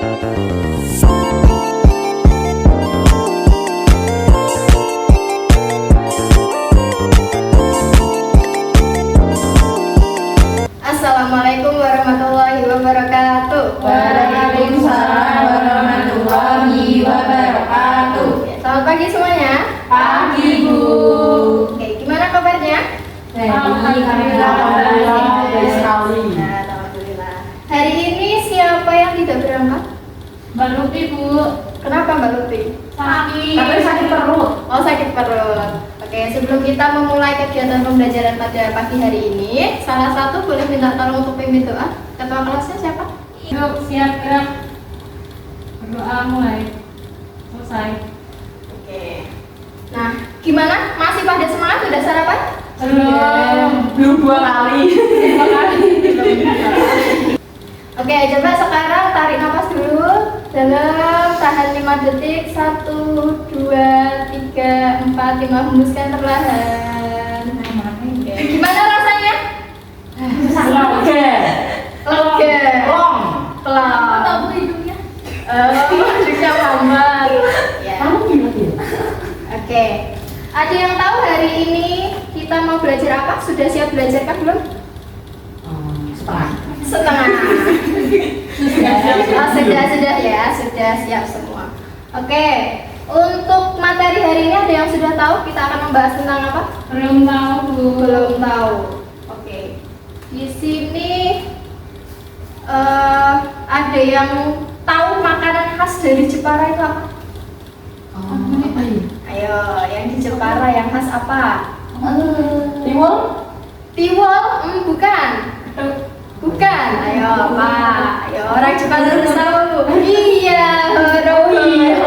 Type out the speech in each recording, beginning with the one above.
Assalamualaikum warahmatullahi wabarakatuh. Waalaikumsalam warahmatullahi wabarakatuh. Selamat pagi semuanya. Pagi, Bu. Oke, gimana kabarnya? Alhamdulillah sekali. Nah, alhamdulillah. Hari ini siapa yang tidak berangkat? Mbak Luti, Bu. Kenapa Mbak Lutfi? Sakit. Katanya sakit perut. Oh, sakit perut. Oke, sebelum kita memulai kegiatan pembelajaran pada pagi hari ini, salah satu boleh minta tolong untuk pimpin doa. Ketua kelasnya siapa? Yuk, siap gerak. Berdoa mulai. Selesai. Oke. Nah, gimana? Masih pada semangat? Sudah sarapan? Belum 2 kali. 2 kali. Oke, coba sekarang tarik nafas dulu dalam, tahan 5 detik. 1, 2, 3, 4, 5, hembuskan perlahan. Oke. Gimana rasanya? Lega. Pelan. Tahu hidungnya? Hidungnya lambat. Ya. Oke. Ada yang tahu hari ini kita mau belajar apa? Sudah siap belajar kan belum? Setengah. Sudah ya, sudah siap semua. Oke, untuk materi hari ini ada yang sudah tahu kita akan membahas tentang apa? Belum tahu, Bu. Belum tahu. Oke, di sini ada yang tahu makanan khas dari Jepara itu apa? Apa ini? Ayo, yang di Jepara yang khas apa? Tiwul? Tiwul? Bukan. Bukan, ayo apa? Ayo orang Jepang harus tahu. Iya, horo. Iya.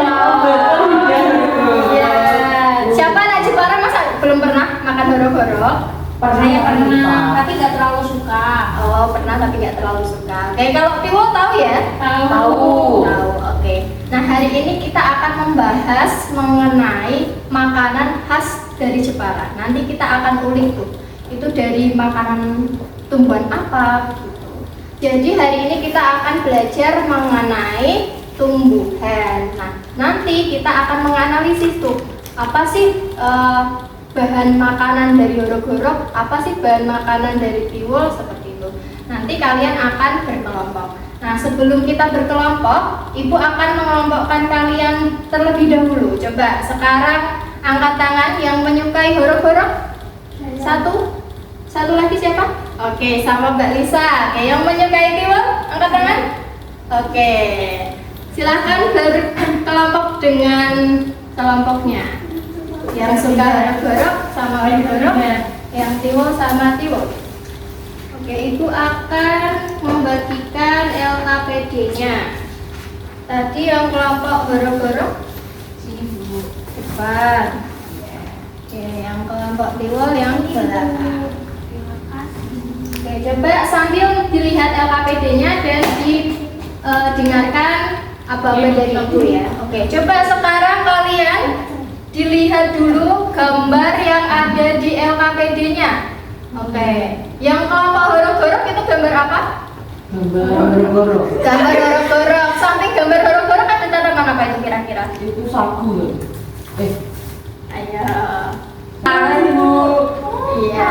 Siapa anak Jepara masa belum pernah makan horo-horo? Saya pernah, tapi nggak terlalu suka. Oh, pernah tapi nggak terlalu suka. Oke, kalau tiwul tahu ya? Tahu. Tahu. Oke. Nah, hari ini kita akan membahas mengenai makanan khas dari Jepara. Nanti kita akan ulik tuh. Itu dari makanan tumbuhan apa gitu. Jadi hari ini kita akan belajar mengenai tumbuhan. Nah, nanti kita akan menganalisis tuh apa sih bahan makanan dari horok-horok, apa sih bahan makanan dari tiwul, seperti itu. Nanti kalian akan berkelompok. Nah, sebelum kita berkelompok, Ibu akan mengelompokkan kalian terlebih dahulu. Coba sekarang angkat tangan yang menyukai horok-horok. Satu lagi siapa? Oke, sama Mbak Lisa. Oke, yang menyukai tiwul, angkat tangan. Oke, silahkan berkelompok dengan kelompoknya. Yang suka horok-horok sama horok-horok, yang tiwul sama tiwul. Oke, Ibu akan membagikan LKPD-nya. Tadi yang kelompok horok-horok sini Bu, depan. Oke, yang kelompok tiwul yang belakang. Oke, coba sambil dilihat LKPD-nya dan didengarkan apa-apa dari Ibu ya. Oke, coba sekarang kalian dilihat dulu gambar yang ada di LKPD-nya. Oke, yang kelompok horok-horok itu gambar apa? Gambar horok-horok. Gambar horok-horok. Samping gambar horok-horok ada tanaman apa itu kira-kira? Itu sagu. Ayo. Ayo. Iya.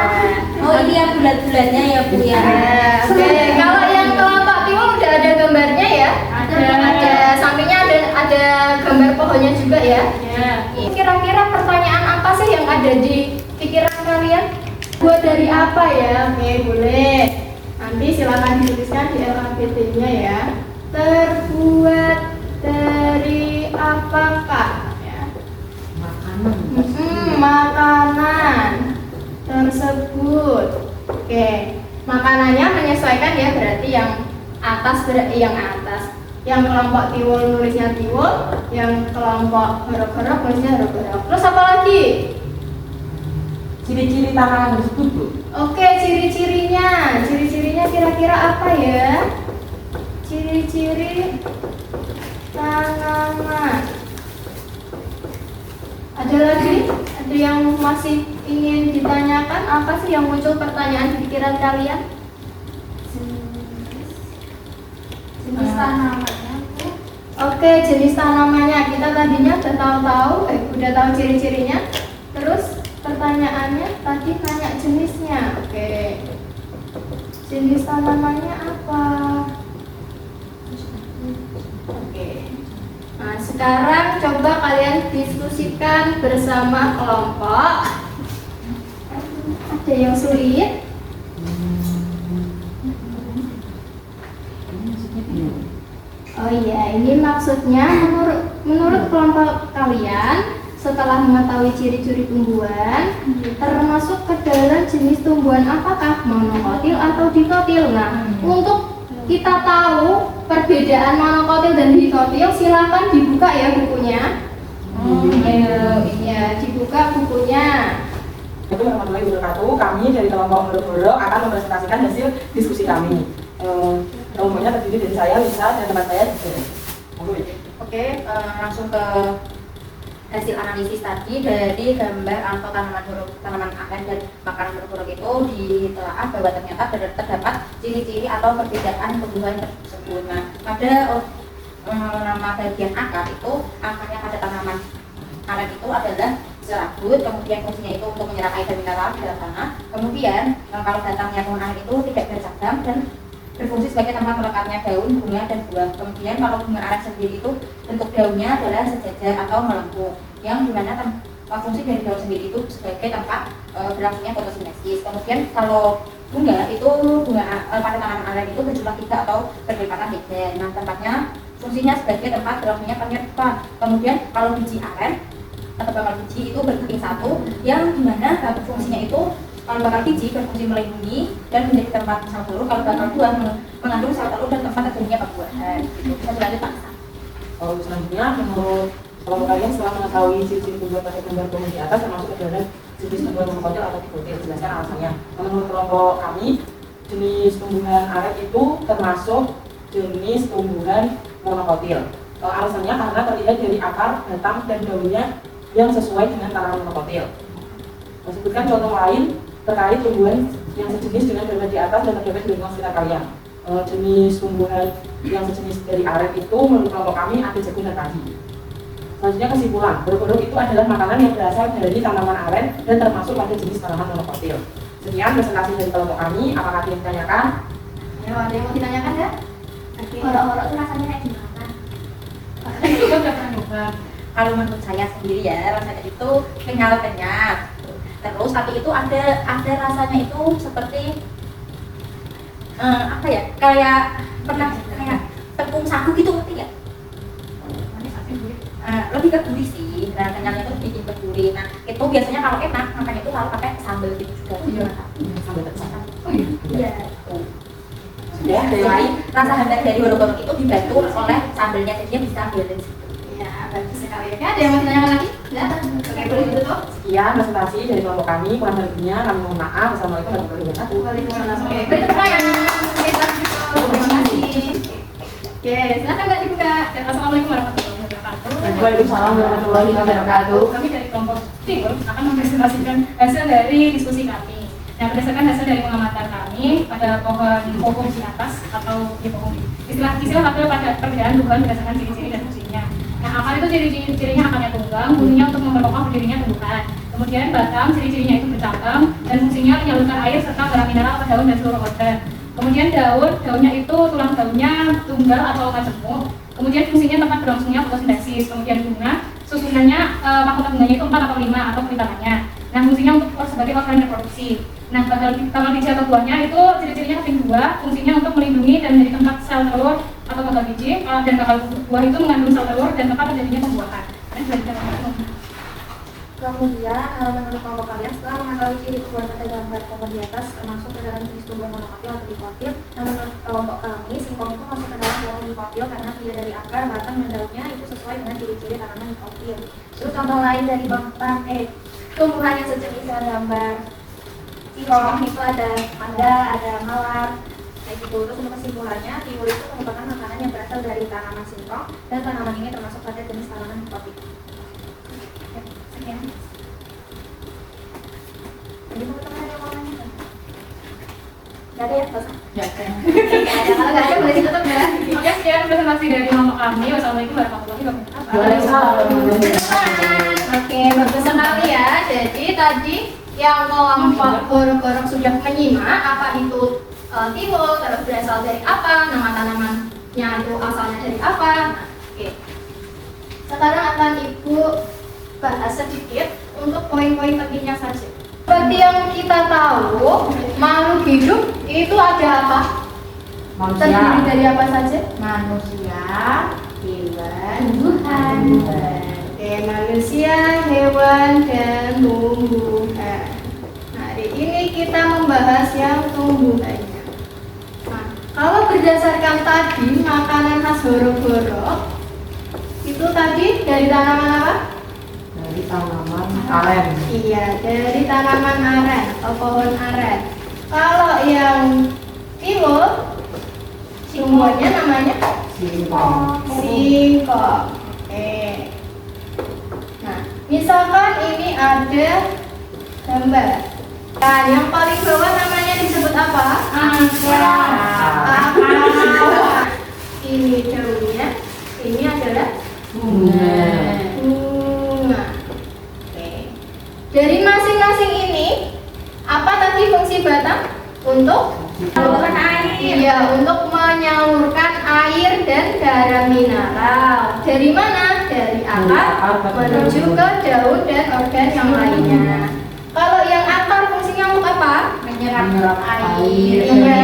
Oh, ini yang bulat-bulatnya ya, Bu ya. Oke, kalau yang kelompok tiwul udah ada gambarnya ya? Ada sampingnya ada gambar pohonnya juga ya? Ya. Kira-kira pertanyaan apa sih yang ada di pikiran kalian? Buat dari apa ya? Oke, boleh. Nanti silakan dituliskan di LKPD-nya ya. Terbuat dari apakah? Ya. Makanan. Makanan tersebut. Oke, makanannya menyesuaikan ya, berarti yang atas berarti yang atas. Yang kelompok tiwul nulisnya tiwul, yang kelompok horok-horok nulisnya horok-horok. Terus apa lagi? Ciri-ciri tanaman tersebut, Bu. Oke, ciri-cirinya. Ciri-cirinya kira-kira apa ya? Ciri-ciri tanaman. Ada lagi? Ada yang masih ingin ditanyakan? Apa sih yang muncul pertanyaan di pikiran kalian? Jenis tanamannya, Bu. Oke, jenis tanamannya kita tadinya udah tahu ciri-cirinya. Terus pertanyaannya tadi tanya jenisnya. Oke. Jenis tanamannya apa? Oke. Nah, sekarang coba kalian diskusikan bersama kelompok. Ada yang sulit? Oh iya, ini maksudnya menurut kelompok kalian setelah mengetahui ciri-ciri tumbuhan, termasuk ke dalam jenis tumbuhan apakah monokotil atau dikotil. Nah, untuk kita tahu perbedaan monokotil dan dikotil, silakan dibuka ya bukunya. Iya, dibuka bukunya. Itu warahmatullahi wabarakatuh. Kami dari kelompok Huruf-Huruf akan mempresentasikan hasil diskusi kami. Kelompoknya terdiri dari saya, Lisa, dan teman saya. Oke, langsung ke hasil analisis tadi dari gambar atau tanaman aren dan makanan huruf-huruf itu ditelaah bahwa ternyata terdapat ciri-ciri atau perbedaan tumbuhan tersebut. Nah, pada nama bagian akar itu, akarnya pada tanaman aren itu adalah serabut, kemudian fungsinya itu untuk menyerap air dan mineral di dalam tanah. Kemudian kalau batangnya pohon aren itu tidak bercabang dan berfungsi sebagai tempat melekatnya daun, bunga, dan buah. Kemudian kalau bunga aren sendiri itu bentuk daunnya adalah sejajar atau melengkung, yang dimana fungsi dari daun sendiri itu sebagai tempat berlangsungnya fotosintesis. Kemudian kalau bunga itu pada tanaman aren itu berjumlah 3 atau berlipatan 3. Nah, tempatnya fungsinya sebagai tempat berlangsungnya penyerbukan. Kemudian kalau biji aren atau bakal biji itu berkeping 1, yang dimana fungsinya itu kalau bakal biji berfungsi melindungi dan menjadi tempat sel telur. Kalau bakal buah mengandung sel telur dan tempat terjadinya pembuahan. Bisa berlanjut Pak. Selanjutnya, menurut kelompok kalian setelah mengetahui ciri-ciri tumbuhan pada gambar pohon di atas termasuk ke dalam jenis tumbuhan monokotil atau dikotil, jelaskan alasannya. Menurut kelompok kami, jenis tumbuhan aren itu termasuk jenis tumbuhan monokotil. Alasannya karena terlihat dari akar, batang, dan daunnya yang sesuai dengan tanaman monokotil. Sebutkan contoh lain terkait tumbuhan yang sejenis dengan gambar di atas dan terdapat di lingkungan sekitar kalian. Jenis tumbuhan yang sejenis dari aren itu menurut kelompok kami ada jagung dan padi. Selanjutnya kesimpulan, huruf-huruf itu adalah makanan yang berasal dari tanaman aren dan termasuk pada jenis tanaman monokotil. Sekian presentasi dari kelompok kami. Apakah ada yang ditanyakan? Ya, ada yang mau ditanyakan ya? Horok-horok itu rasanya kayak gimana? Juga udah pernah nyoba. Kalau menurut saya sendiri ya, rasanya itu kenyal-kenyal. Terus tapi itu ada rasanya itu seperti apa ya? Kayak tepung sagu gitu, ngerti ya? Lebih ke gurih sih. Nah, kenyalnya itu bikin ke gurih. Nah, itu biasanya kalau enak makannya itu lalu pakai sambal gitu juga. Sambal tercacah. Iya. Ya, Selain rasa hambar dari huruf-huruf itu dibantu oleh sambalnya, jadi bisa balance. Ya, bagus sekali. Ya, ada yang mau ditanyakan lagi? Enggak? Oke, boleh ditutup. Sekian presentasi dari kelompok kami. Kurang lebihnya kami mohon maaf. Assalamualaikum warahmatullahi wabarakatuh. Waalaikumsalam. Oke, bertanya. Terima kasih. Oke, silakan Mbak dibuka. Assalamualaikum warahmatullahi wabarakatuh. Waalaikumsalam warahmatullahi wabarakatuh. Kami dari kelompok timur akan mempresentasikan hasil dari diskusi kami. Nah, berdasarkan hasil dari pengamatan kami pada pohon di atas atau di pohon istilah pada perbedaan tumbuhan berdasarkan ciri-ciri dan fungsinya. Nah, akar itu ciri-cirinya akarnya tunggang, fungsinya untuk memperkokoh berdirinya tumbuhan. Kemudian batang, ciri-cirinya itu bercabang dan fungsinya menyalurkan air serta barang mineral ke daun dan seluruh organ. Kemudian daunnya itu tulang daunnya tunggal atau majemuk. Kemudian fungsinya tempat berlangsungnya fotosintesis. Kemudian bunga, susunannya mahkota bunganya itu 4 atau 5 atau perintahannya. Nah, fungsinya untuk sebagai organ reproduksi. Nah, bakal biji atau buahnya itu ciri-cirinya keping 2, fungsinya untuk melindungi dan menjadi tempat sel telur atau bakal biji, dan bakal buah itu mengandung sel telur dan tempat terjadinya pembuahan. Kemudian menurut kelompok kalian setelah mengetahui ciri tumbuhan pada gambar pohon di atas termasuk ke dalam jenis tumbuhan monokotil atau dikotil. Nah, menurut kelompok kami singkong itu masuk ke dalam pohon dikotil karena tidak dari akar, batang, dan daunnya itu sesuai dengan ciri-ciri tanaman dikotil. Terus contoh lain dari tumbuhan yang sejenis dengan gambar singkong itu ada mangga, ada mawar, kayak gitu. Terus untuk kesimpulannya, tiwul itu merupakan makanan yang berasal dari tanaman singkong dan tanaman ini termasuk pada jenis tanaman dikotil. Sekian. Jadi teman-teman ada yang mau nanya? Gak ada ya? Gak usah? Kalau nggak ada boleh ditutup ya. Oke, sekian presentasi dari mama kami. Wassalamualaikum warahmatullahi wabarakatuh. Waalaikumsalam. Oke, bagus sekali ya. Jadi tadi yang kelompok gorok-gorok sudah menyimak apa itu tiwul, terus berasal dari apa, nama tanamannya itu asalnya dari apa. Oke. Sekarang akan Ibu bahas sedikit untuk poin-poin pentingnya saja. Seperti yang kita tahu, makhluk hidup itu ada apa? Terdiri Manusia. dari apa saja? Manusia, hewan, Tumbuhan. Oke, manusia, hewan, dan tumbuhan. Nah, hari ini kita membahas yang tumbuhannya. Nah, kalau berdasarkan tadi makanan khas Horo-Horo, itu tadi dari tanaman apa? Dari tanaman aren. Iya, dari tanaman aren atau pohon aren. Kalau yang tiwul, tumbuhannya namanya Singkong. singkong. Oke. Nah, misalkan ini ada gambar. Nah, yang paling bawah namanya disebut apa? Akar. Ini daunnya. Ini adalah Bunga. bunga. Oke. Dari masing-masing ini, apa tadi fungsi batang? Untuk Menyalurkan air. Iya, untuk menyalurkan air dan garam mineral. Dari mana? Dari akar menuju ke daun dan organ yang lainnya. Kalau yang akar fungsinya untuk apa? Menyerap air. Iya,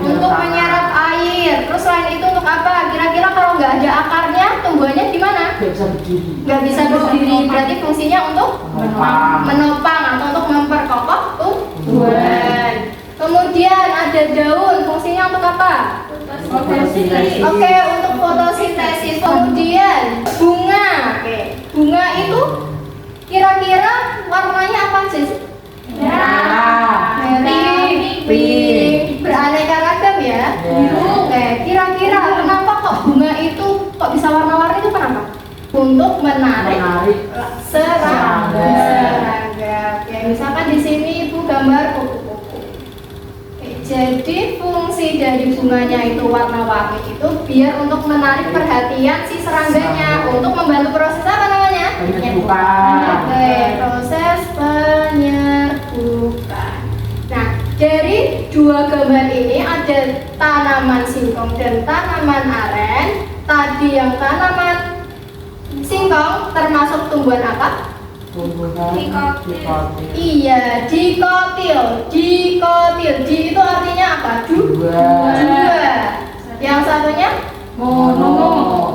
untuk menyerap air. Terus selain itu untuk apa? Kira-kira kalau nggak ada akarnya, tumbuhannya di mana? Tidak bisa berdiri. Nggak bisa berdiri. Berarti fungsinya untuk menopang atau untuk memperkokoh tumbuhan. Kemudian ada daun, fungsinya untuk apa? Fotosintesis. Oke, untuk fotosintesis. Kemudian bunga. Oke, bunga itu kira-kira warnanya apa aja sih? Merah, pink, beraneka ragam ya. Biru. Oke, kira-kira kenapa kok bunga itu kok bisa warna-warni itu kenapa? Untuk menarik serangga. Oke, misalkan di sini Ibu gambar kupu-kupu. Jadi fungsi dari bunganya itu warna-warni itu biar untuk menarik perhatian si serangganya untuk membantu proses apa namanya? Penyerbukan. Oke, proses penyerbukan. Nah, dari dua gambar ini ada tanaman singkong dan tanaman aren. Tadi yang tanaman singkong termasuk tumbuhan apa? Tumbuhan Dikotil. dikotil. Iya, dikotil. Dikotil. Di itu artinya apa? Dua. Dua. Yang satunya Mono.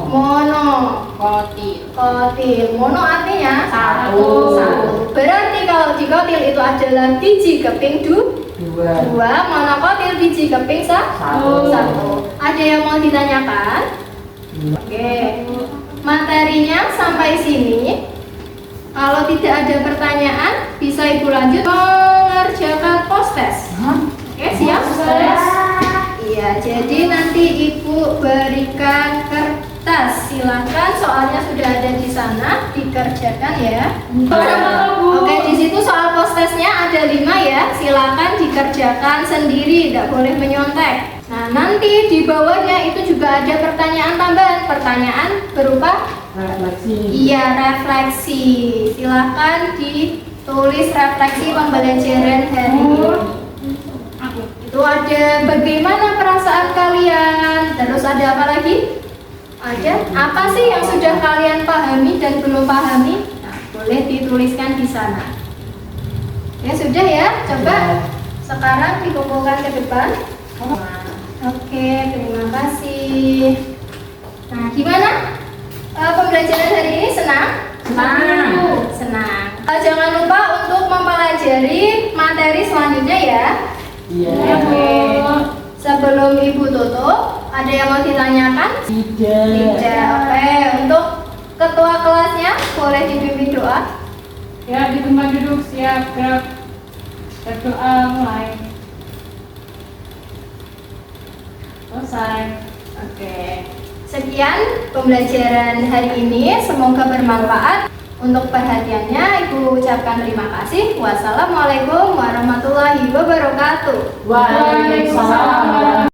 mono. Kotil. Kotil. Mono artinya Satu. Berarti kalau dikotil itu adalah biji keping Dua. dua, monokotil biji keping Satu. satu. Ada yang mau ditanyakan? Oke. Materinya sampai sini. Kalau tidak ada pertanyaan, bisa Ibu lanjut mengerjakan post-test. Oke, siap? Iya, jadi nanti Ibu berikan kertas. Silakan, soalnya sudah ada di sana, dikerjakan ya. Oke, di situ soal post-testnya ada 5 ya. Silakan dikerjakan sendiri, tidak boleh menyontek. Nah, nanti di bawahnya itu juga ada pertanyaan tambahan. Pertanyaan berupa Refleksi. iya, refleksi. Silakan ditulis refleksi pembelajaran hari ini. Itu ada bagaimana perasaan kalian. Terus ada apa lagi? Ada apa sih yang sudah kalian pahami dan belum pahami? Nah, boleh dituliskan di sana. Ya sudah ya, coba sekarang dikumpulkan ke depan. Oke, terima kasih. Nah, gimana? Pembelajaran hari ini senang? Senang. Senang. Jangan lupa untuk mempelajari materi selanjutnya ya. Iya. Oke. Sebelum Ibu tutup, ada yang mau ditanyakan? Tidak. Tidak. Oke, untuk ketua kelasnya boleh dipimpin doa. Ya, di tempat duduk siap gerak. Berdoa mulai. Selesai. Oke. Sekian pembelajaran hari ini, semoga bermanfaat. Untuk perhatiannya Ibu ucapkan terima kasih. Wassalamualaikum warahmatullahi wabarakatuh. Waalaikumsalam.